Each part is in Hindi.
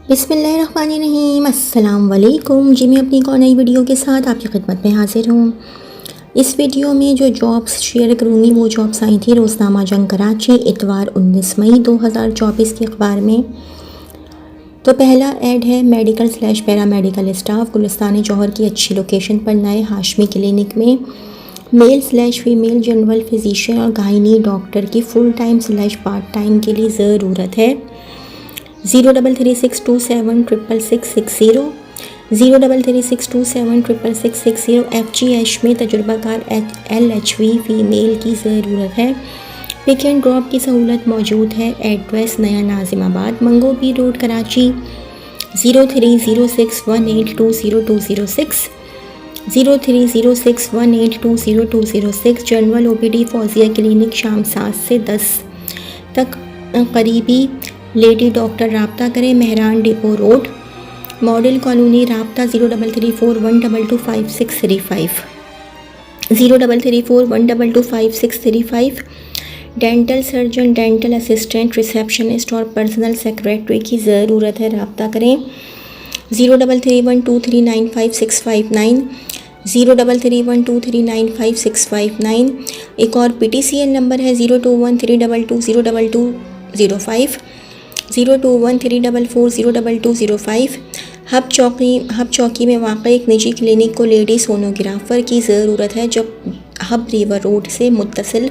बिस्मिल्लाहिर्रहमानिर्रहीम, अस्सलाम वालेकुम जी। मैं अपनी एक और नई वीडियो के साथ आपकी खिदमत में हाजिर हूँ। इस वीडियो में जो जॉब्स शेयर करूँगी वो जॉब्स आई थी रोज़नामा जंग कराची इतवार 19 मई 2024 के अखबार में। तो पहला ऐड है medical slash paramedical staff Gulistan Jauhar की अच्छी लोकेशन पर नए हाशमी क्लिनिक में male slash female general physician और गायनी डॉक्टर की full time slash part time के लिए ज़रूरत है। 0336276660 0336276660 FGH में तजुर्बाकार LHV फीमेल की ज़रूरत है। पिक एंड ड्रॉप की सहूलत मौजूद है। एड्रेस नया नाजिमाबाद मंगोबी road Karachi 030618202006 030618202006। General OPD Fauzia clinic शाम 7 से 10 तक करीबी लेडी डॉक्टर राब्ता करें। Mehran depot road model colony राब्ता 0334122565 0334122565। Dental surgeon dental assistant receptionist और पर्सनल सेक्रेटरी की ज़रूरत है। राब्ता करें 0331239565 0331239565। एक और PTCL नंबर है 021322022205 021344022205। हब चौकी में वाक़ एक निजी क्लिनिक को लेडी सोनोग्राफर की ज़रूरत है। जब हब रिवर रोड से मुत्तसिल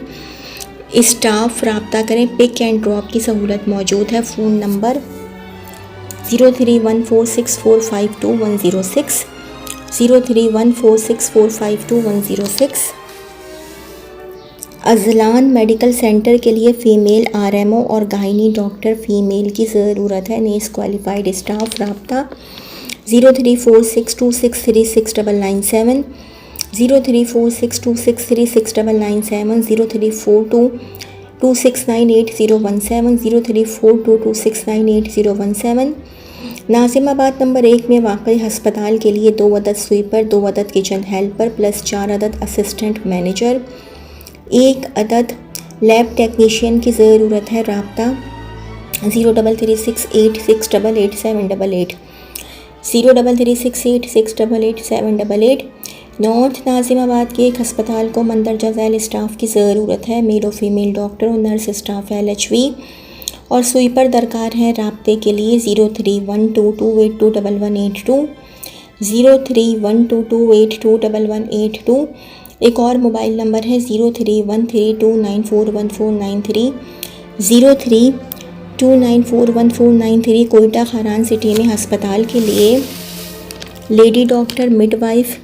स्टाफ राब्ता करें। पिक एंड ड्रॉप की सहूलत मौजूद है। Phone number 031464522106 031464522106। Azlan medical centre के लिए फ़ीमेल RMO और गायनी डॉक्टर फ़ीमेल की ज़रूरत है। नेस क्वालिफाइड स्टाफ राब्ता 034626369997 034626369997 0342269817 0342269817। नाजिमाबाद नंबर 1 में वाक़ई हस्पताल के लिए 2 अदद स्वीपर 2 अदद किचन हेल्पर प्लस 4 अदद असिस्टेंट मैनेजर 1 अदद लैब टेक्नीशियन की ज़रूरत है। राब्ता 033686888788 033686888788। नॉर्थ नाजिमाबाद के एक हस्पताल को मंदरजा झैल स्टाफ की ज़रूरत है। मेल और फीमेल डॉक्टर और नर्स स्टाफ LHV और स्वीपर दरकार है। राब्ते के लिए 0312282182 0312282182। एक और मोबाइल नंबर है 0313294149 03294149। कोयटा खारान सिटी में हस्पताल के लिए lady doctor midwife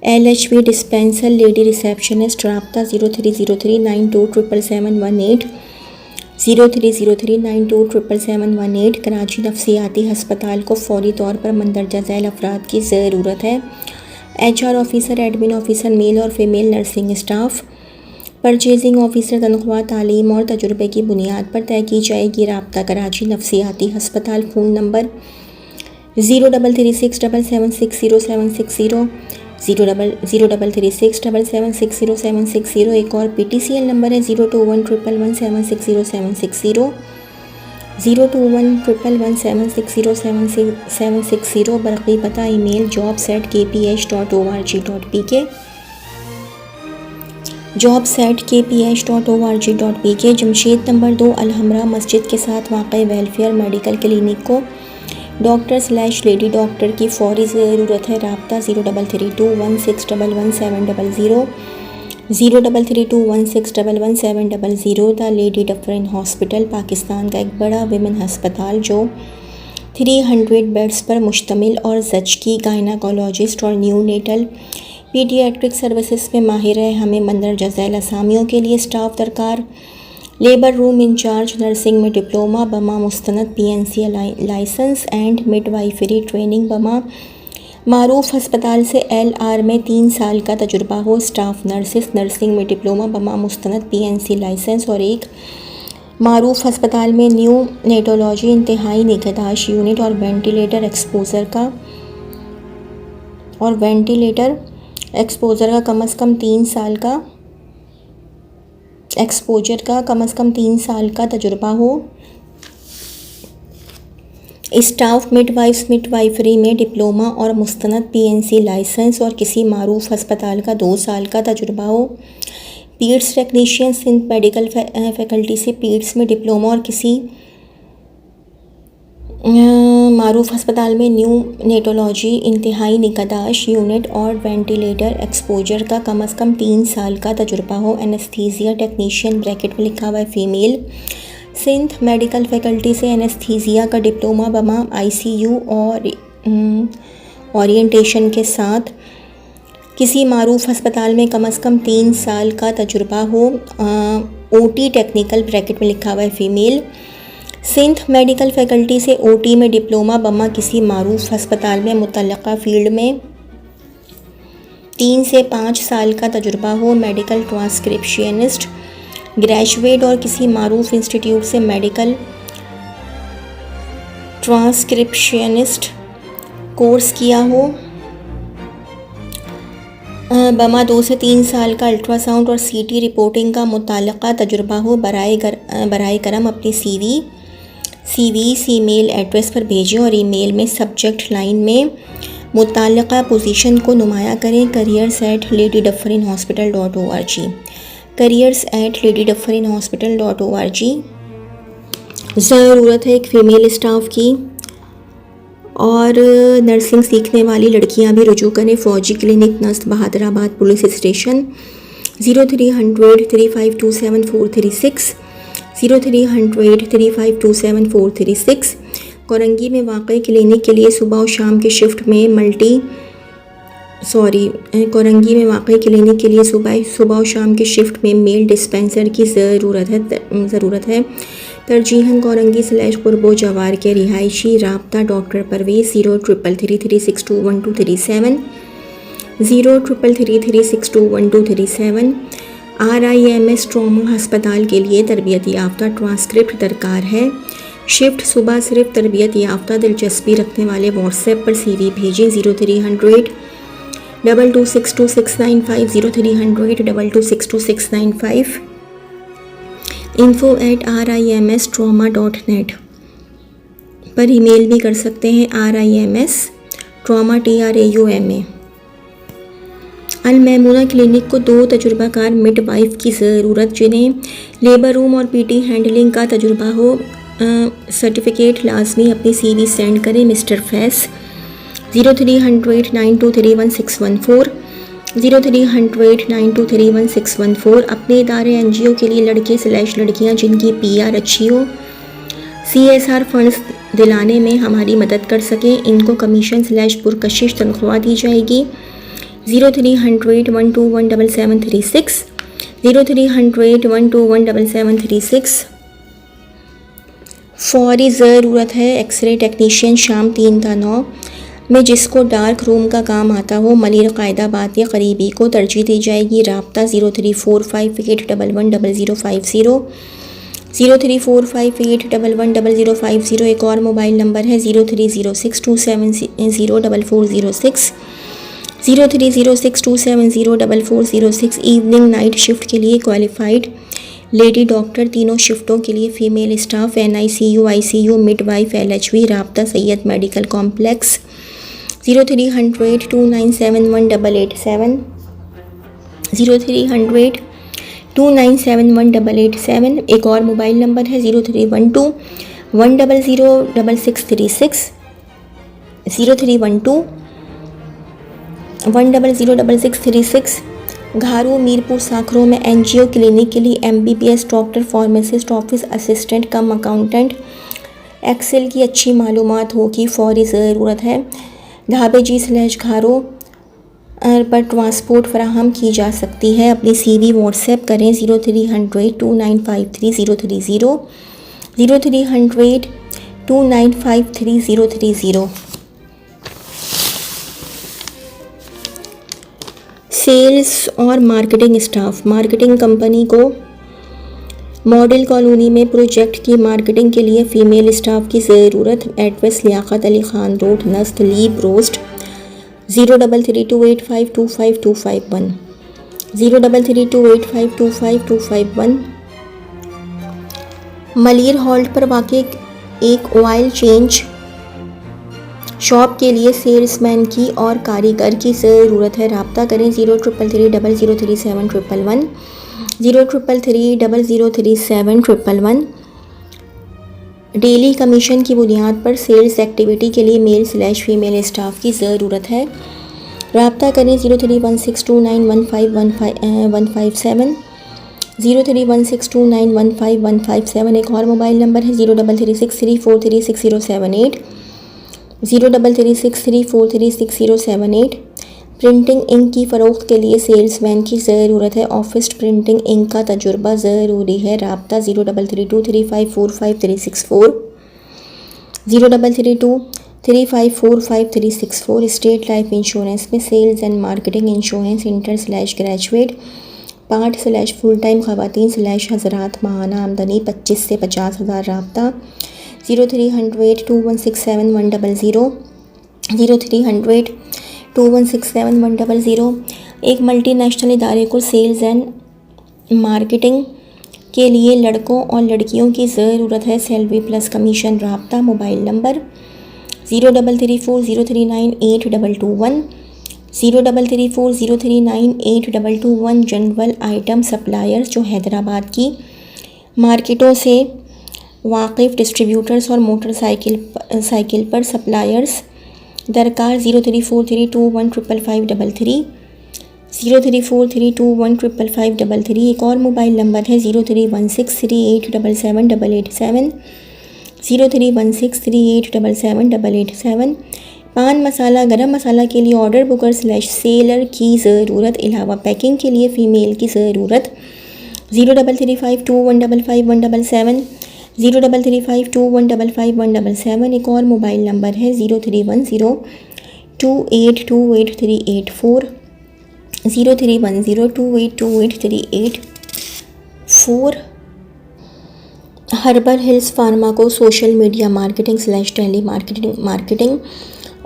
LHV dispenser lady receptionist राब्ता 0303927778 0303927778। कराची नफ्सियाती हस्पताल को फौरी तौर पर मंदरजा झैल अफराद की ज़रूरत है। HR officer admin officer male और female nursing staff purchasing officer तनख्वाह तालीम और तजुर्बे की बुनियाद पर तय की जाएगी। राब्ता कराची नफ्सियाती हस्पताल। Phone number 0336776076 0336776076। एक और PTCL नंबर है 021111760760 021111760760। बरक़ी पता email jobs@kph.org.pk jobs@kph.org.pk। Jamshed number 2 Alhamra मस्जिद के साथ वाक़ई वेलफेयर मेडिकल क्लिनिक को डॉक्टर स्लैश लेडी डॉक्टर की फ़ौरी ज़रूरत है। राब्ता 0331611700 0332161170। The lady Dufferin hospital Pakistan का एक बड़ा विमेन हस्पताल जो 300 बेड्स पर मुश्तमिल और ज़चकी गायनाकोलॉजिस्ट और न्यू नेटल पीडियाट्रिक सर्विसेज में माहिर है। हमें मंदरजा झैल असामियों के लिए स्टाफ दरकार। लेबर रूम इंचार्ज नर्सिंग में डिप्लोमा बमा मुस्तनद PNC licence and midwifery training बमा मारूफ हस्पताल से LR में 3 साल का तजुर्बा हो। स्टाफ नर्सिस नर्सिंग में डिप्लोमा बमा मुस्तनद PNC लाइसेंस और एक मारूफ हस्पताल में न्यू नेटोलॉजी इंतहाई निगहदाश्त यूनिट और वेंटिलेटर एक्सपोजर का कम अज़ कम 3 साल का एक्सपोजर का कम अज़ कम 3 साल का तजुर्बा हो। स्टाफ मिडवाइफरी में डिप्लोमा और मुस्तनद पीएनसी लाइसेंस और किसी मारूफ अस्पताल का 2 साल का तजुर्बा हो। Peds technician Sindh medical faculty से पीड्स में डिप्लोमा और किसी मारूफ अस्पताल में न्यूनेटोलॉजी इंतहाई निगहदाश्त यूनिट और वेंटिलेटर एक्सपोजर का कम से कम 3 साल का तजुर्बा हो। एनेस्थीसिया टेक्नीशियन ब्रैकेट में लिखा हुआ है फीमेल, सिंध मेडिकल फैकल्टी से एनेस्थीसिया का डिप्लोमा बमा आईसीयू और ओरिएंटेशन के साथ किसी मारूफ अस्पताल में कम से कम 3 साल का तजुर्बा हो। ओटी टेक्निकल ब्रैकेट में लिखा हुआ है फीमेल, सिंध मेडिकल फैकल्टी से ओटी में डिप्लोमा बमा किसी मारूफ अस्पताल में मुतल्लका फील्ड में 3 से 5 साल का तजुर्बा हो। मेडिकल ट्रांसक्रिप्शनिस्ट ग्रेजुएट और किसी मारूफ इंस्टीट्यूट से मेडिकल ट्रांसक्रिप्शनिस्ट कोर्स किया हो। बमा 2 से 3 साल का अल्ट्रासाउंड और सीटी रिपोर्टिंग का मुतल्लका तजुर्बा हो। बराए करम अपनी सीवी ईमेल एड्रेस पर भेजें और ईमेल में सब्जेक्ट लाइन में मुतल्लका पोजीशन को नुमाया करें। careers@ladydufferinhospital.org careers@ladydufferinhospital.org। ज़रूरत है एक फ़ीमेल स्टाफ की और नर्सिंग सीखने वाली लड़कियां भी रुजू करें। फ़ौजी क्लिनिक नस्त बहादुराबाद पुलिस स्टेशन 0300 3527 436 0300 3527 436। कोरंगी में वाक़ई क्लिनिक के लिए सुबह और शाम की शिफ्ट में कोरंगी में वाक़ई क्लिनिक के लिए सुबह और शाम की शिफ्ट में मेल डिस्पेंसर की ज़रूरत है। तरजीहन कोरंगी / कुर्बो जवार के रिहायशी। राब्ता डॉक्टर परवेज़ 0333621237 0333621237। RIMS ट्रॉमा अस्पताल के लिए तरबियत याफ्ता ट्रांसक्रिप्ट दरकार है। शिफ्ट सुबह सिर्फ तरबियत याफ्ता दिलचस्पी रखने वाले व्हाट्सएप पर CV भेजें 0300 2262695 0300 2262695। info@rimstrauma.net पर ईमेल भी कर सकते हैं। RIMS trauma TRAUMA। अल-मैमूना क्लिनिक को 2 तजुर्बाकार मिडवाइफ की ज़रूरत जिन्हें लेबर रूम और PT हैंडलिंग का तजुर्बा हो। सर्टिफिकेट लाजमी अपनी CV सेंड करें। मिस्टर फैस 0300 9231 614 0300 9231 614। अपने इदारे NGO के लिए लड़के/लड़कियां जिनकी PR अच्छी हो CSR फंड्स दिलाने में हमारी मदद कर सकें, इनको कमीशन/पुरकशिश तनख्वाह दी जाएगी। 0300 1217736 0300 1217736। फौरी ज़रूरत है एक्सरे टेक्नीशियन शाम 3 ta 9 में जिसको डार्क रूम का काम आता हो। मलिर कायदाबाद या करीबी को तरजीह दी जाएगी। राब्ता 0345811050 0345811050। एक और मोबाइल नंबर है 0306270406 0306270406। इवनिंग नाइट शिफ्ट के लिए क्वालिफाइड लेडी डॉक्टर तीनों शिफ्टों के लिए female staff NICU ICU midwife LHV। राब्ता सैयद मेडिकल कॉम्प्लेक्स 0300 2971887 0300 2971887। एक और मोबाइल नंबर है 0312 1006636 0312 1006636। घारू मीरपुर साखरों में NGO क्लिनिक के लिए MBBS doctor pharmacist office assistant cum accountant excel की अच्छी मालूमात हो की फौरी ज़रूरत है। ढाबे G/घारो पर ट्रांसपोर्ट फराहम की जा सकती है। अपनी CV व्हाट्सएप करें 0300 2953 030 0300 2953 030। सेल्स और मार्केटिंग स्टाफ। मार्केटिंग कंपनी को मॉडल कॉलोनी में प्रोजेक्ट की मार्केटिंग के लिए फ़ीमेल स्टाफ की ज़रूरत। एड्रेस लियाकत अली खान रोड नस्त लीब रोस्ट 0332852551 0332852551। मलिर हॉल्ट पर वाक़ई एक ऑयल चेंज शॉप के लिए सेल्समैन की और कारीगर की ज़रूरत है। रब्ता करें 0333003711, 0333003711। डेली कमीशन की बुनियाद पर सेल्स एक्टिविटी के लिए मेल/फीमेल स्टाफ की ज़रूरत है। रब्ता करें 031629151157, 031629151157। एक और मोबाइल नंबर है 033634360078, 033634360078। प्रिंटिंग इंक की फ़रोख्त के लिए सेल्समैन की ज़रूरत है। ऑफिस प्रिंटिंग इंक का तजुर्बा ज़रूरी है। रब्ता 0332354534, 0332354534। स्टेट लाइफ इंश्योरेंस में sales and marketing insurance inter graduate part full time ख़वातीन/हज़रात माहाना आमदनी 25 से 50,000। रब्ता 0300216710, 0300216710। एक मल्टीनेशनल इदारे को सेल्स एंड मार्केटिंग के लिए लड़कों और लड़कियों की ज़रूरत है। Salary plus commission. रब्ता mobile number 0334039822, 0334039822। General item suppliers जो हैदराबाद की मार्केटों से वाकिफ़ डिस्ट्रीब्यूटर्स और मोटरसाइकिल पर सप्लायर्स दरकार 0343215553, 0343215553। एक और मोबाइल नंबर है 0316387787, 0316387787। पान मसाला गरम मसाला के लिए ऑर्डर बुकर/सेलर की ज़रूरत। अलावा पैकिंग के लिए फ़ीमेल की ज़रूरत। 033521555177, 033521555177। एक और मोबाइल नंबर है 031028283884, 031028283884। हर्बल हिल्स फार्मा को सोशल मीडिया मार्केटिंग/टेली मार्केटिंग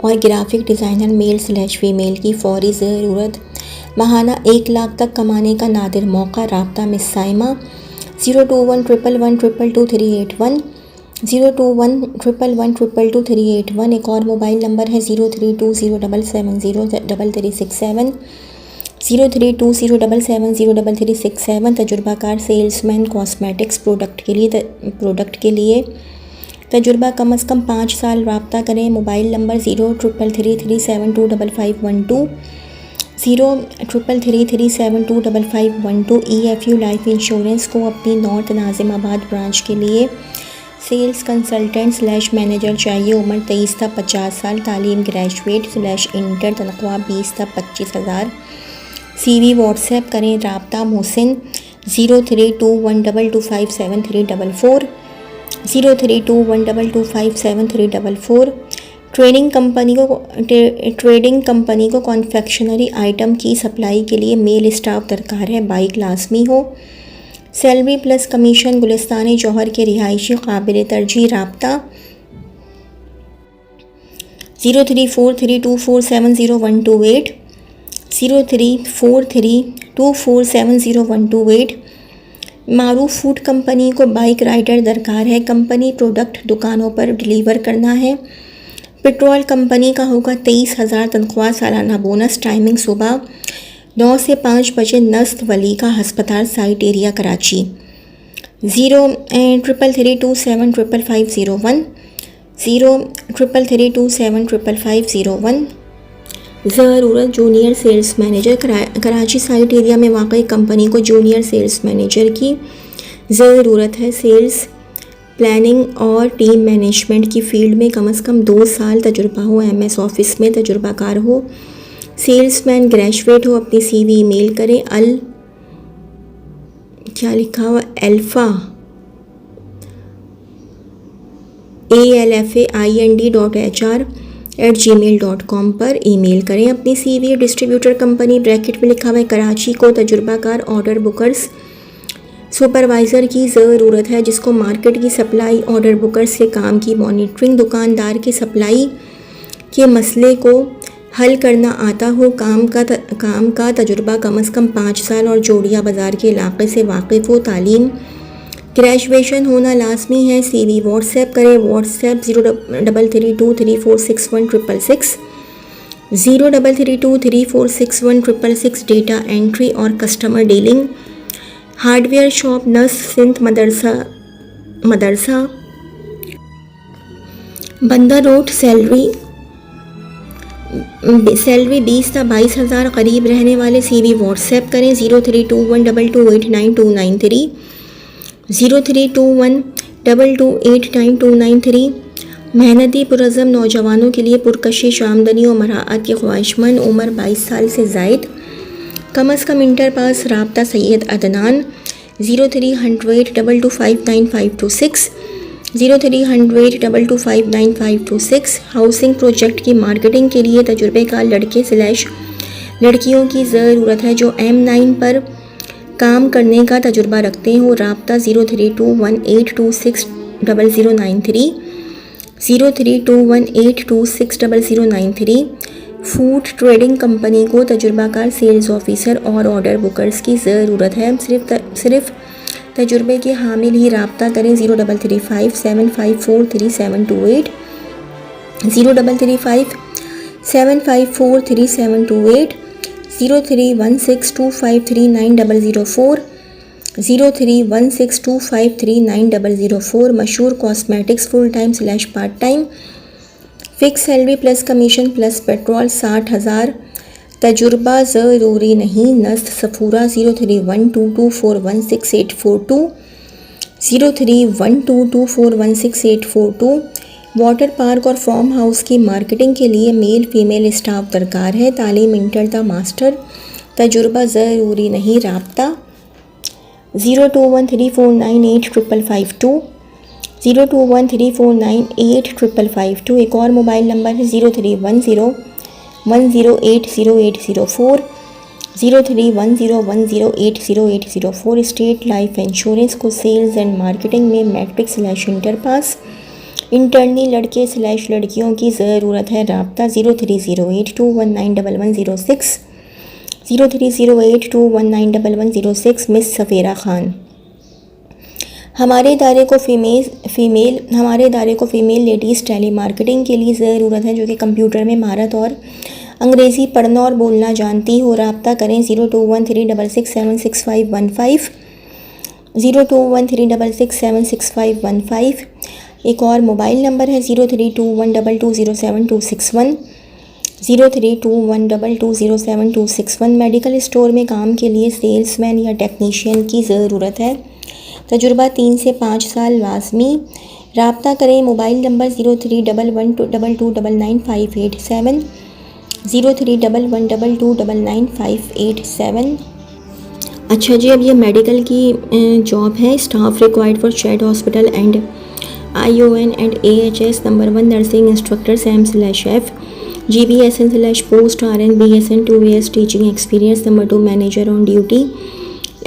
और ग्राफिक डिज़ाइनर मेल/फीमेल की फौरी ज़रूरत। माहाना 1 लाख तक कमाने का नादिर मौका। रब्ता मिस साइमा 021111222381, 021111222381। एक और मोबाइल नंबर है 0320770337, 0320770337। तजुर्बाकार सेल्समैन कॉस्मेटिक्स प्रोडक्ट के लिए तजुर्बा कम से कम 5 साल। रब्ता करें mobile number 0333372552, 0333372552। EFU life insurance को अपनी नॉर्थ नाजिमाबाद ब्रांच के लिए सेल्स कंसल्टेंट/मैनेजर चाहिए। उम्र 23 था 50 साल। तालीम ग्रेजुएट/इंटर। तनख्वाह 20 था 25,000। CV व्हाट्सएप करें। रब्ता मोहसिन 0321225734, 0321225734। ट्रेडिंग कंपनी को कॉन्फेक्शनरी आइटम की सप्लाई के लिए मेल स्टाफ दरकार है। बाइक लाजमी हो। Salary plus commission. Gulistan Jauhar के रिहायशी काबिल तरजीह। रब्ता 034324700128, 034324700128। मारूफ फूड कंपनी को बाइक राइडर दरकार है। कंपनी प्रोडक्ट दुकानों पर डिलीवर करना है। पेट्रोल कंपनी का होगा 23,000। तनख्वाह सालाना बोनस। टाइमिंग सुबह 9 से 5 बजे। नस्त वली का हस्पताल साइट एरिया कराची। 0333275501, 0333275501। ज़रूरत junior sales manager. Karachi site area में वाक़ई कंपनी को जूनियर सेल्स मैनेजर की ज़रूरत है। सेल्स प्लानिंग और टीम मैनेजमेंट की फ़ील्ड में कम से कम 2 साल तजुर्बा हो। MS ऑफिस में तजुर्बाकार हो। सेल्समैन ग्रेजुएट हो। अपनी CV ईमेल करें। क्या लिखा हुआ अल्फ़ा alfaind.hr@gmail.com पर ईमेल करें। अपनी CV डिस्ट्रीब्यूटर कंपनी ब्रैकेट में लिखा हुआ है कराची को तजुर्बाकार ऑर्डर बुकर्स सुपरवाइज़र की ज़रूरत है, जिसको मार्केट की सप्लाई ऑर्डर बुकर्स के काम की मॉनिटरिंग, दुकानदार की सप्लाई के मसले को हल करना आता हो। काम का तजुर्बा कम से कम 5 साल और जोड़िया बाज़ार के इलाके से वाकिफ़ हो। तालीम ग्रेजुएशन होना लाजमी है। CV व्हाट्सएप करें, व्हाट्सएप 0332346166, 0332346166, डेटा एंट्री और कस्टमर डीलिंग। हार्डवेयर शॉप नस सिंध मदरसा बंदा रोड। सैलरी 20 से 22,000 करीब रहने वाले। CV व्हाट्सएप करें 032122899293, 032122899293। मेहनती पुरज़म नौजवानों के लिए पुरकशिश आमदनी और मराअत के ख्वाहिशमंद, उम्र 22 साल से ज़ायद, कम अज़ कम इंटर पास। राब्ता सैयद अदनान 030022595526, 030022595526। हाउसिंग प्रोजेक्ट की मार्केटिंग के लिए तजुर्बेकार लड़के/लड़कियों की ज़रूरत है जो M9 पर काम करने का तजुर्बा रखते हो। राब्ता 032182600093, 032182600093। फूड ट्रेडिंग कंपनी को तजुर्बाकार सेल्स ऑफिसर और ऑर्डर बुकर्स की ज़रूरत है। सिर्फ तजुर्बे के हामिल ही राब्ता करें 033575432728, 033575432728, 0316253904, 0316253904। मशहूर cosmetics full time / part time, fix salary plus commission plus petrol 60,000। तजुर्बा ज़रूरी नहीं। नस्त सफूरा 031224168442, 031224168442। वाटर पार्क और फार्म हाउस की मार्केटिंग के लिए मेल फीमेल स्टाफ दरकार है। तालीम इंटर ता मास्टर, तजुर्बा ज़रूरी नहीं। राब्ता 0213498552, 0213498552। एक और मोबाइल नंबर है 031010808004, 031010808004। स्टेट लाइफ इंश्योरेंस को सेल्स एंड मार्केटिंग में मैट्रिक/इंटर पास इंटर्नी लड़के/लड़कियों की ज़रूरत है। राब्ता 030821911106, 030821911106। मिस सफ़ेरा खान। हमारे इदारे को फ़ीमेल लेडीज़ टेली मार्केटिंग के लिए ज़रूरत है जो कि कंप्यूटर में महारत और अंग्रेज़ी पढ़ना और बोलना जानती हो। राब्ता करें 0213667615, 0213667515। एक और मोबाइल नंबर है 032122072661, 032122072661। मेडिकल स्टोर में काम के लिए सेल्समैन या टेक्नीशियन की ज़रूरत है। तजुर्बा 3 से 5 साल लाजमी। राब्ता करें मोबाइल नंबर 031122995887, 031122995887। अच्छा जी, अब ये मेडिकल की जॉब है। Staff required for Shed hospital and ION and AHS number 1 nursing instructor SAM/F, GBSN/पोस्ट RN BSN 2 years teaching experience. Number 2 manager on duty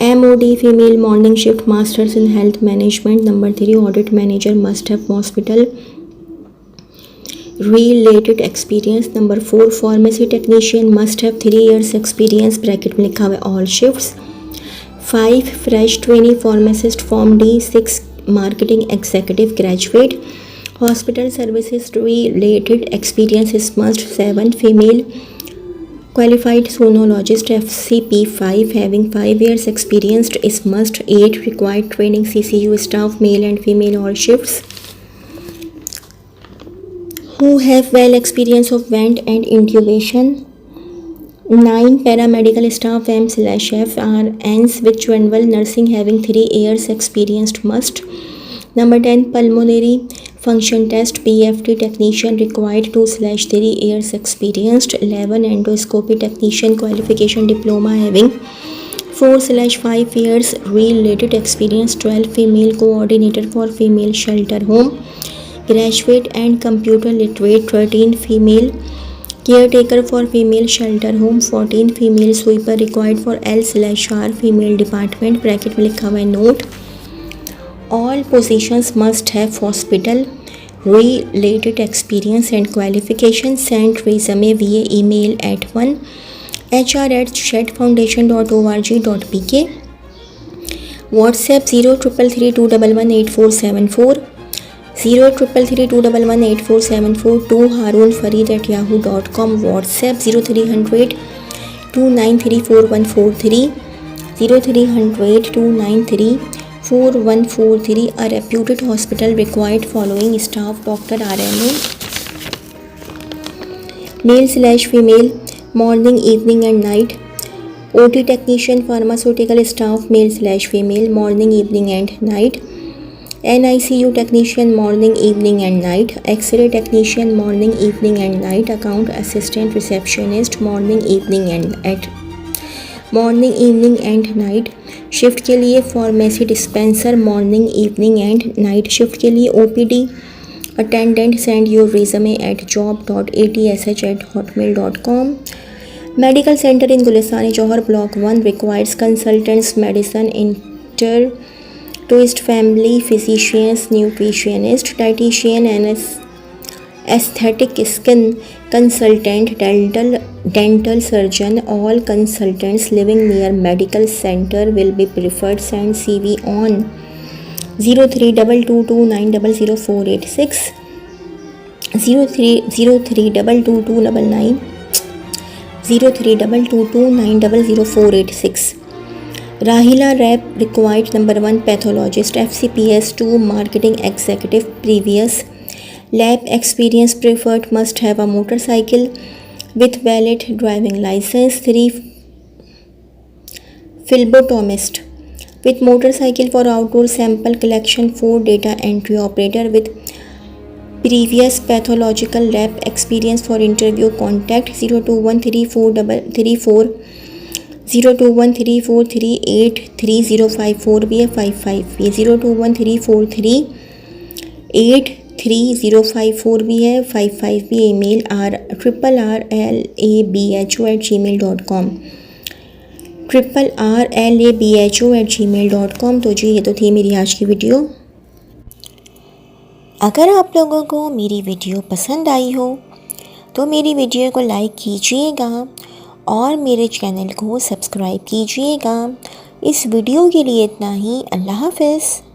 MOD female morning shift masters in health management. Number 3 audit manager must have hospital related experience. Number 4 pharmacy technician must have 3 years experience, bracket में लिखा हुआ है all shifts. 5 fresh trainee pharmacist form D। 6 marketing executive graduate hospital services related experience is must. 7 female qualified sonologist FCP5 having 5 years experienced is must. 8 required training CCU staff male and female all shifts who have well experience of vent and intubation. 9 paramedical staff M/F RNs with general nursing having 3 years experienced must. Number 10 pulmonary function test PFT technician required 2/3 years experienced. 11 endoscopy technician qualification diploma having 4/5 years related experience. 12 female coordinator for female shelter home graduate and computer literate. 13 female caretaker for female shelter home. 14 female sweeper required for L/R female department, bracket में लिखा हुआ है note. All positions must have hospital related experience and qualification. Send resume via email at 1hr@shedfoundation.org.pk. WhatsApp 033321184740 033321184742 to haroonfareed@yahoo.com WhatsApp 0300293443 0300293443 A reputed hospital required following staff Dr. RMO male/female morning evening and night OT technician pharmaceutical staff male/female morning evening and night NICU technician morning evening and night X-ray technician morning evening and night account assistant receptionist morning evening and night shift के लिए pharmacy dispenser morning evening and night shift के लिए OPD attendant send your resume at job.atsh@hotmail.com medical centre in Gulistan Jauhar block 1 requires consultants medicine internist family physicians nutritionist dietitian aesthetic skin consultant dental surgeon all consultants living near medical center will be preferred send CV on 032229000486 032229000486 Rahila Rep required number 1 pathologist FCPS 2 marketing executive previous lab experience preferred must have a motorcycle with valid driving license 3 phlebotomist with motorcycle for outdoor sample collection 4 data entry operator with previous pathological lab experience for interview contact 021343383054 भी है 55 भी 021343383054 भी है 55 भी ईमेल rrrlabho@gmail.com rrrlabho@gmail.com। तो जी ये तो थी मेरी आज की वीडियो। अगर आप लोगों को मेरी वीडियो पसंद आई हो तो मेरी वीडियो को लाइक कीजिएगा और मेरे चैनल को सब्सक्राइब कीजिएगा। इस वीडियो के लिए इतना ही। अल्लाह हाफ़िज़।